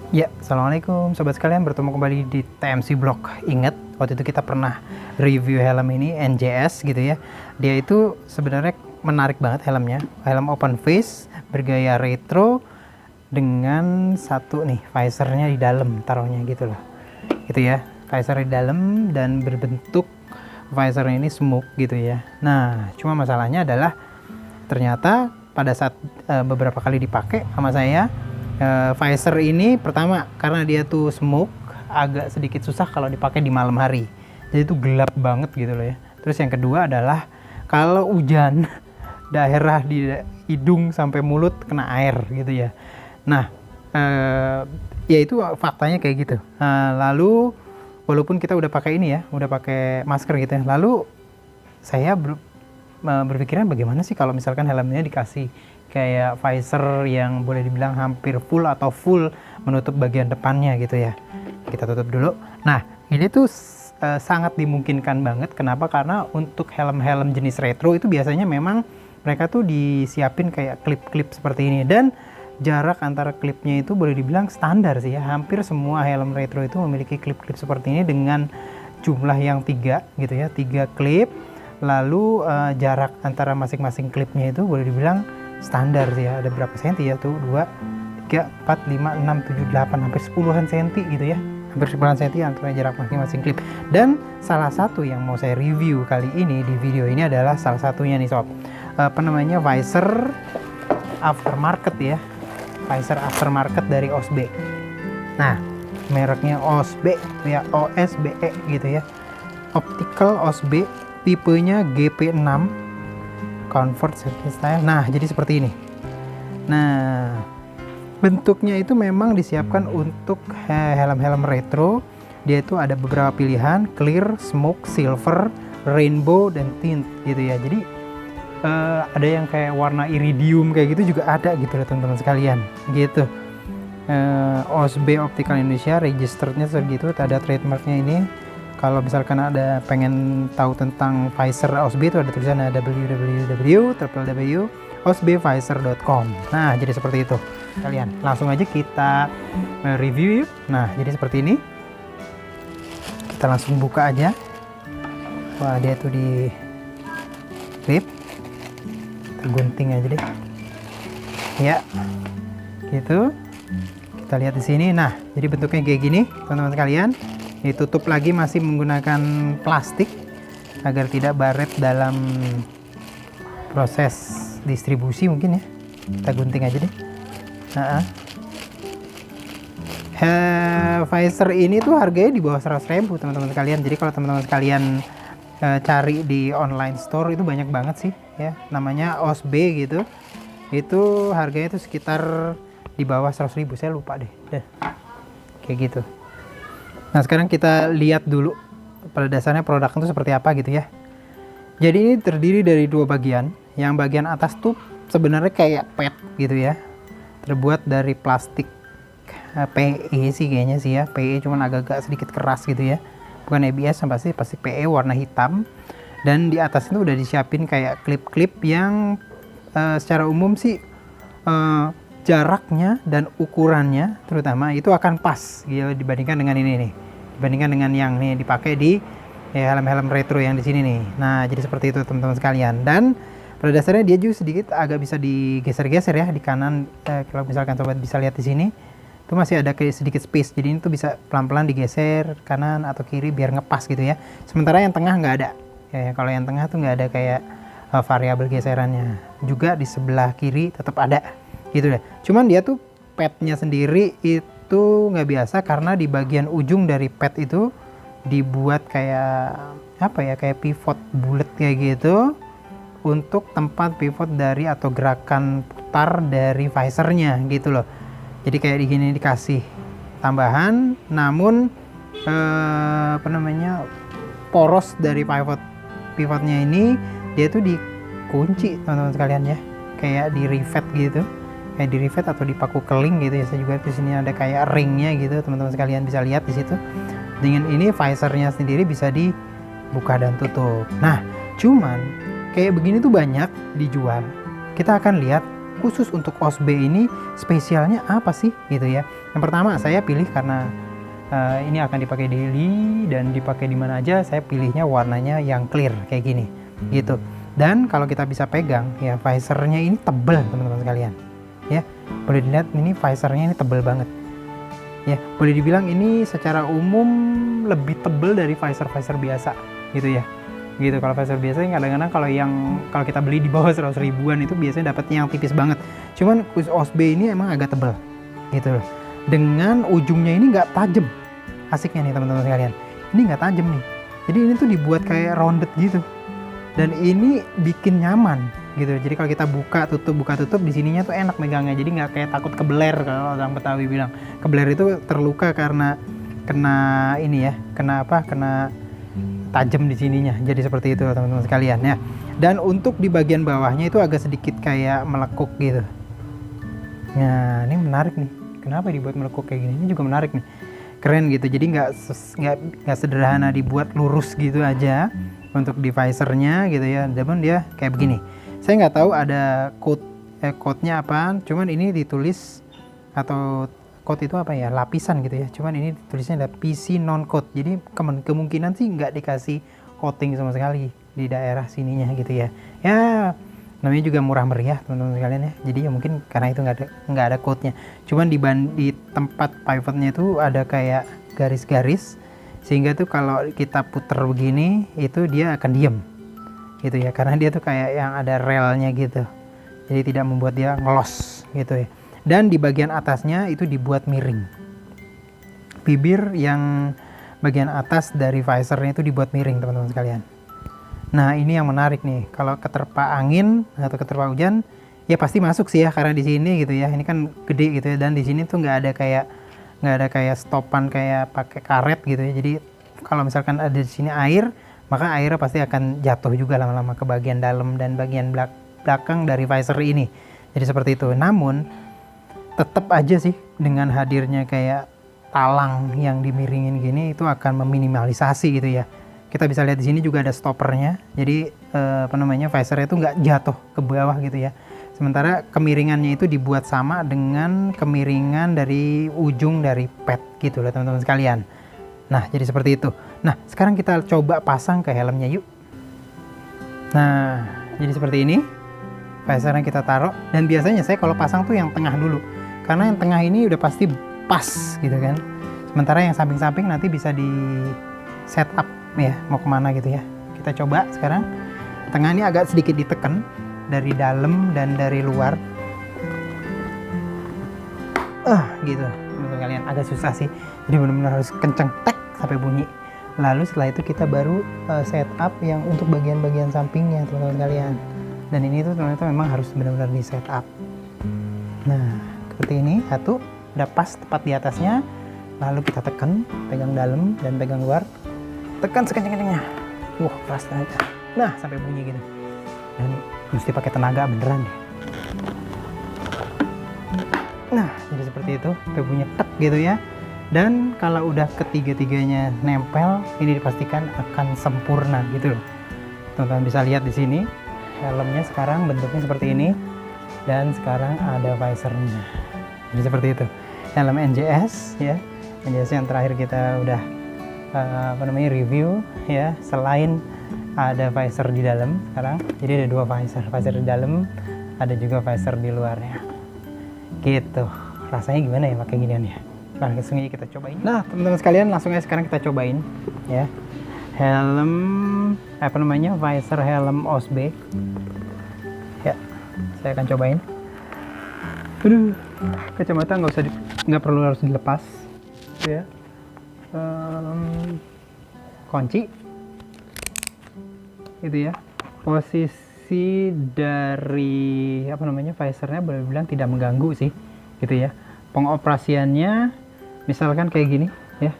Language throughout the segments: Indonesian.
Ya, assalamualaikum sobat sekalian, bertemu kembali di TMC Blog. Ingat waktu itu kita pernah review helm ini NJS gitu ya. Dia itu sebenarnya menarik banget helmnya. Helm open face bergaya retro dengan satu nih visornya di dalam taruhnya gitu loh. Gitu ya. Visor di dalam dan berbentuk visornya ini smoke gitu ya. Nah, cuma masalahnya adalah ternyata pada saat beberapa kali dipakai sama saya, visor ini pertama karena dia tuh smoke agak sedikit susah kalau dipakai di malam hari, jadi itu gelap banget gitu loh ya. Terus yang kedua adalah kalau hujan daerah di hidung sampai mulut kena air gitu ya. Nah, ya itu faktanya kayak gitu. Lalu walaupun kita udah pakai ini ya, udah pakai masker gitu ya, lalu saya berpikiran bagaimana sih kalau misalkan helmnya dikasih kayak visor yang boleh dibilang hampir full atau full menutup bagian depannya gitu ya. Kita tutup dulu. Nah, ini tuh sangat dimungkinkan banget. Kenapa? Karena untuk helm-helm jenis retro itu biasanya memang mereka tuh disiapin kayak klip-klip seperti ini, dan jarak antara klipnya itu boleh dibilang standar sih ya. Hampir semua helm retro itu memiliki klip-klip seperti ini dengan jumlah yang 3 gitu ya, 3 klip. Lalu jarak antara masing-masing klipnya itu boleh dibilang standar sih ya. Ada berapa senti ya tuh? 2, 3, 4, 5, 6, 7, 8, hampir 10-an senti gitu ya. Hampir 10-an senti antara jarak masing-masing klip. Dan salah satu yang mau saya review kali ini di video ini adalah salah satunya nih sob. Apa namanya? Visor aftermarket ya. Visor aftermarket dari OSB. Nah, mereknya OSB ya, OSBE gitu ya. Optical OSB, tipenya GP6 Comfort Safety Style. Nah, jadi seperti ini. Nah, bentuknya itu memang disiapkan untuk helm-helm retro. Dia itu ada beberapa pilihan: clear, smoke, silver, rainbow, dan tint gitu ya. Jadi ada yang kayak warna iridium kayak gitu juga ada gitu loh teman-teman sekalian gitu. OSB Optical Indonesia registerednya segitu, ada trademarknya ini. Kalau misalkan ada pengen tahu tentang visor OSB itu ada tulisannya www.osbvisor.com. Nah, jadi seperti itu. Kalian langsung aja kita review yuk. Nah, jadi seperti ini. Kita langsung buka aja. Wah, dia tuh di clip. Kita gunting aja deh. Ya. Gitu. Kita lihat di sini. Nah, jadi bentuknya kayak gini, teman-teman sekalian. Ditutup lagi masih menggunakan plastik agar tidak baret dalam proses distribusi mungkin ya. Kita gunting aja deh. Visor ini tuh harganya di bawah 100.000 teman-teman sekalian. Jadi kalau teman-teman sekalian cari di online store itu banyak banget sih ya, namanya OSB gitu. Itu harganya itu sekitar di bawah 100.000, saya lupa deh. Kayak gitu. Nah, sekarang kita lihat dulu pada dasarnya produk itu seperti apa gitu ya. Jadi ini terdiri dari 2 bagian. Yang bagian atas tuh sebenarnya kayak pet gitu ya. Terbuat dari plastik PE sih kayaknya sih ya. PE cuman agak-agak sedikit keras gitu ya. Bukan ABS, pasti PE warna hitam. Dan di atas itu udah disiapin kayak klip-klip yang secara umum sih jaraknya dan ukurannya terutama itu akan pas gitu dibandingkan dengan ini nih, dibandingkan dengan yang nih dipakai di helm-helm retro yang di sini nih. Nah, jadi seperti itu teman-teman sekalian. Dan pada dasarnya dia juga sedikit agak bisa digeser-geser ya di kanan. Kalau misalkan sobat bisa lihat di sini itu masih ada kayak sedikit space, jadi ini tuh bisa pelan-pelan digeser kanan atau kiri biar ngepas gitu ya. Sementara yang tengah nggak ada ya, kalau yang tengah tuh nggak ada kayak variabel geserannya. Juga di sebelah kiri tetap ada gitu deh. Cuman dia tuh padnya sendiri itu nggak biasa karena di bagian ujung dari pad itu dibuat kayak apa ya, kayak pivot bulat kayak gitu untuk tempat pivot dari atau gerakan putar dari visornya gitu loh. Jadi kayak di gini dikasih tambahan, namun apa namanya, poros dari pivotnya ini dia tuh dikunci teman-teman sekalian ya, kayak di rivet gitu. Kayak di rivet atau dipaku keling gitu ya. Saya juga di sini ada kayak ringnya gitu, teman-teman sekalian bisa lihat di situ. Dengan ini visornya sendiri bisa dibuka dan tutup. Nah, cuman kayak begini tuh banyak dijual. Kita akan lihat khusus untuk OSB ini spesialnya apa sih gitu ya. Yang pertama saya pilih karena ini akan dipakai daily dan dipakai di mana aja, saya pilihnya warnanya yang clear kayak gini gitu. Dan kalau kita bisa pegang ya, visornya ini tebel teman-teman sekalian ya, boleh dilihat ini visornya ini tebel banget ya, boleh dibilang ini secara umum lebih tebel dari visor biasa gitu ya. Gitu, kalau visor biasa kadang-kadang kalau kita beli di bawah 100 ribuan itu biasanya dapatnya yang tipis banget. Cuman khusus OSB ini emang agak tebel gitu loh. Dengan ujungnya ini nggak tajam. Asiknya nih teman-teman sekalian, ini nggak tajam nih. Jadi ini tuh dibuat kayak rounded gitu. Dan ini bikin nyaman gitu. Jadi kalau kita buka tutup di sininya tuh enak megangnya. Jadi nggak kayak takut kebeler, kalau orang Betawi bilang. Kebeler itu terluka karena kena ini ya, kena tajam di sininya. Jadi seperti itu teman-teman sekalian ya. Dan untuk di bagian bawahnya itu agak sedikit kayak melekuk gitu. Nah, ini menarik nih. Kenapa dibuat melekuk kayak gini? Ini juga menarik nih. Keren gitu. Jadi nggak sederhana dibuat lurus gitu aja untuk di visornya gitu ya. Namun dia kayak begini. Saya nggak tahu ada code-nya apaan. Cuman ini ditulis atau code itu apa ya, lapisan gitu ya, cuman ini tulisnya ada PC non code. Jadi kemungkinan sih nggak dikasih coating sama sekali di daerah sininya gitu ya. Ya namanya juga murah meriah teman-teman sekalian ya, jadi ya mungkin karena itu nggak ada code-nya. Cuman di tempat pivotnya itu ada kayak garis-garis, sehingga tuh kalau kita puter begini itu dia akan diem gitu ya, karena dia tuh kayak yang ada relnya gitu, jadi tidak membuat dia ngelos gitu ya. Dan di bagian atasnya itu dibuat miring. Bibir yang bagian atas dari visornya itu dibuat miring teman-teman sekalian. Nah ini yang menarik nih. Kalau keterpa angin atau keterpa hujan ya pasti masuk sih ya, karena di sini gitu ya. Ini kan gede gitu ya. Dan di sini tuh nggak ada kayak stopan kayak pakai karet gitu ya. Jadi kalau misalkan ada di sini air, maka airnya pasti akan jatuh juga lama-lama ke bagian dalam dan bagian belakang dari visor ini. Jadi seperti itu. Namun tetap aja sih dengan hadirnya kayak talang yang dimiringin gini itu akan meminimalisasi gitu ya. Kita bisa lihat di sini juga ada stoppernya. Jadi visornya itu nggak jatuh ke bawah gitu ya. Sementara kemiringannya itu dibuat sama dengan kemiringan dari ujung dari pad gitu loh teman-teman sekalian. Nah jadi seperti itu. Nah sekarang kita coba pasang ke helmnya yuk. Nah jadi seperti ini. Visornya kita taruh, dan biasanya saya kalau pasang tuh yang tengah dulu, karena yang tengah ini udah pasti pas gitu kan. Sementara yang samping-samping nanti bisa di setup ya, mau kemana gitu ya. Kita coba sekarang. Tengah ini agak sedikit ditekan dari dalam dan dari luar. Gitu teman-teman kalian, agak susah sih. Jadi benar-benar harus kenceng tek sampai bunyi. Lalu setelah itu kita baru setup yang untuk bagian-bagian sampingnya teman-teman kalian. Dan ini tuh ternyata memang harus benar-benar di setup. Nah seperti ini, satu udah pas tepat di atasnya. Lalu kita tekan, pegang dalam dan pegang luar, tekan sekencang-kencangnya. Keras banget. Nah sampai bunyi gitu. Dan mesti pakai tenaga beneran deh. Nah jadi seperti itu, sampai bunyi tek gitu ya. Dan kalau udah ketiga-tiganya nempel, ini dipastikan akan sempurna gitu loh. Teman-teman bisa lihat di sini. Helmnya sekarang bentuknya seperti ini, dan sekarang ada visornya. Jadi seperti itu. Helm NJS ya. NJS yang terakhir kita udah review ya. Selain ada visor di dalam sekarang, jadi ada dua visor di dalam, ada juga visor di luarnya. Gitu. Rasanya gimana ya pakai ginian ya? Nah, langsung aja kita cobain. Nah, teman-teman sekalian, langsung aja sekarang kita cobain ya. Helm visor helm OSB ya, saya akan cobain. Kacamata nggak perlu harus dilepas ya. Kunci itu ya. Posisi dari visornya boleh bilang tidak mengganggu sih gitu ya. Pengoperasiannya misalkan kayak gini ya,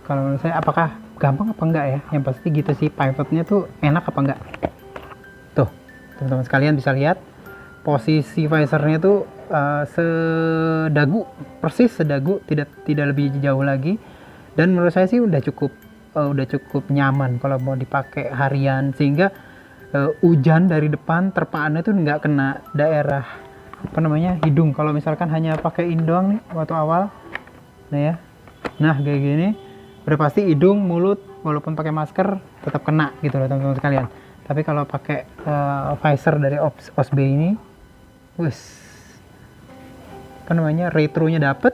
kalau menurut saya apakah gampang apa enggak ya, yang pasti gitu sih, pivotnya tuh enak apa enggak. Tuh teman-teman sekalian bisa lihat posisi visornya tuh persis sedagu, tidak lebih jauh lagi. Dan menurut saya sih udah cukup nyaman kalau mau dipakai harian, sehingga hujan dari depan terpaannya tuh nggak kena daerah apa namanya, hidung. Kalau misalkan hanya pakai in doang nih waktu awal, nah ya, nah kayak gini udah pasti hidung, mulut walaupun pakai masker tetap kena gitu loh teman-teman sekalian. Tapi kalau pakai visor dari OSB ini, wis, apa namanya, retronya dapet,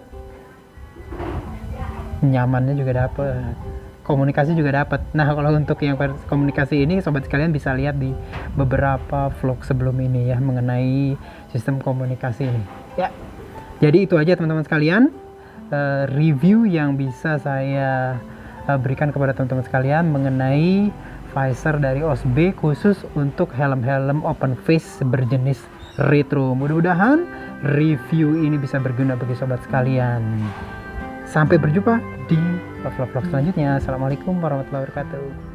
nyamannya juga dapet, komunikasi juga dapet. Nah kalau untuk yang komunikasi ini sobat sekalian bisa lihat di beberapa vlog sebelum ini ya mengenai sistem komunikasi ini ya. Jadi itu aja teman-teman sekalian, review yang bisa saya berikan kepada teman-teman sekalian mengenai visor dari OSB khusus untuk helm-helm open face berjenis retro. Mudah-mudahan review ini bisa berguna bagi sobat sekalian. Sampai berjumpa di vlog-vlog selanjutnya. Assalamualaikum warahmatullahi wabarakatuh.